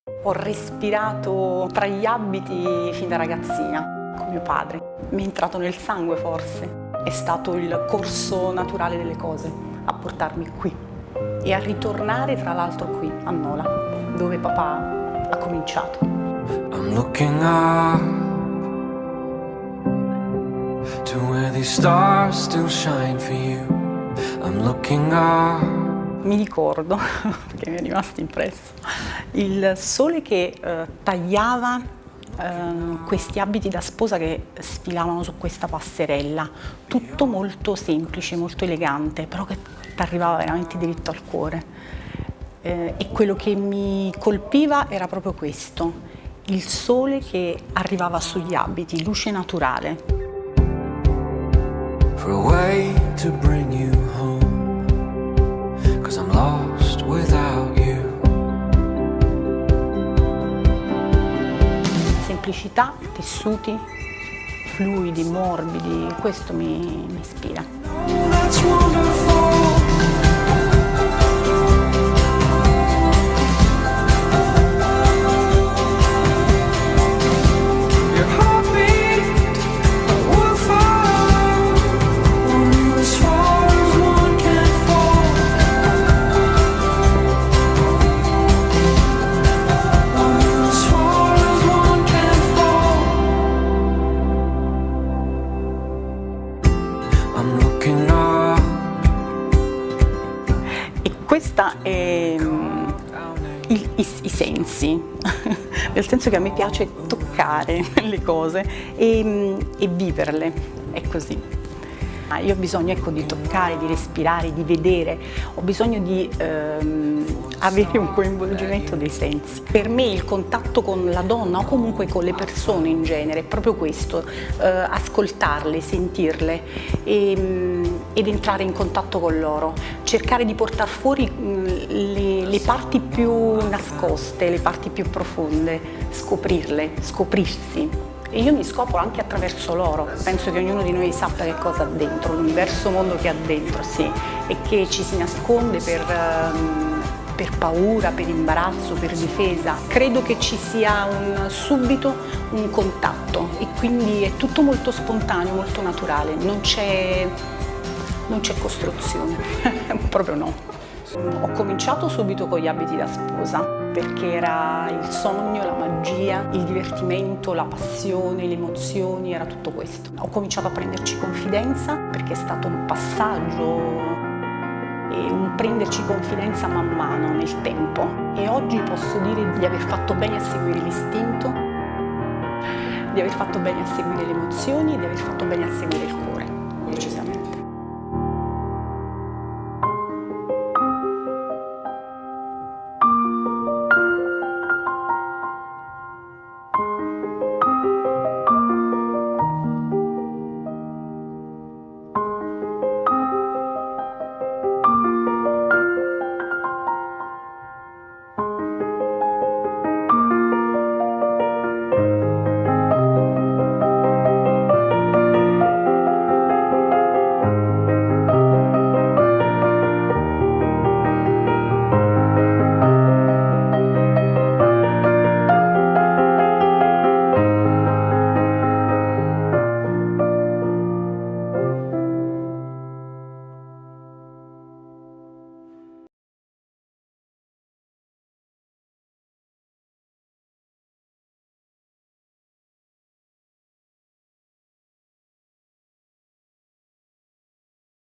Ho respirato tra gli abiti fin da ragazzina con mio padre. Mi è entrato nel sangue forse. È stato il corso naturale delle cose a portarmi qui e a ritornare tra l'altro qui a Nola, dove papà ha cominciato. I'm looking up to where the stars still shine for you. I'm looking up. Mi ricordo, perché mi è rimasto impresso, il sole che tagliava questi abiti da sposa che sfilavano su questa passerella, tutto molto semplice, molto elegante, però che ti arrivava veramente diritto al cuore. E quello che mi colpiva era proprio questo, il sole che arrivava sugli abiti, luce naturale. For a way to bring you home, 'cause I'm lost without you. Semplicità, tessuti, fluidi, morbidi, questo mi ispira. That's wonderful. Your heartbeat, a wildfire, only as far as one can fall. Only as far as one can fall. I'm looking up. E questa è i sensi, nel senso che a me piace toccare le cose e viverle, è così. Io ho bisogno, ecco, di toccare, di respirare, di vedere, ho bisogno di avere un coinvolgimento dei sensi. Per me il contatto con la donna o comunque con le persone in genere è proprio questo, ascoltarle, sentirle ed entrare in contatto con loro, cercare di portare fuori le parti più nascoste, le parti più profonde, scoprirle, scoprirsi. E io mi scopro anche attraverso loro, penso che ognuno di noi sappia che cosa ha dentro, l'universo mondo che ha dentro, sì, e che ci si nasconde per paura, per imbarazzo, per difesa. Credo che ci sia subito un contatto e quindi è tutto molto spontaneo, molto naturale, non c'è costruzione, proprio no. Ho cominciato subito con gli abiti da sposa, perché era il sogno, la magia, il divertimento, la passione, le emozioni, era tutto questo. Ho cominciato a prenderci confidenza perché è stato un passaggio e un prenderci confidenza man mano nel tempo. E oggi posso dire di aver fatto bene a seguire l'istinto, di aver fatto bene a seguire le emozioni e di aver fatto bene a seguire il cuore, decisamente.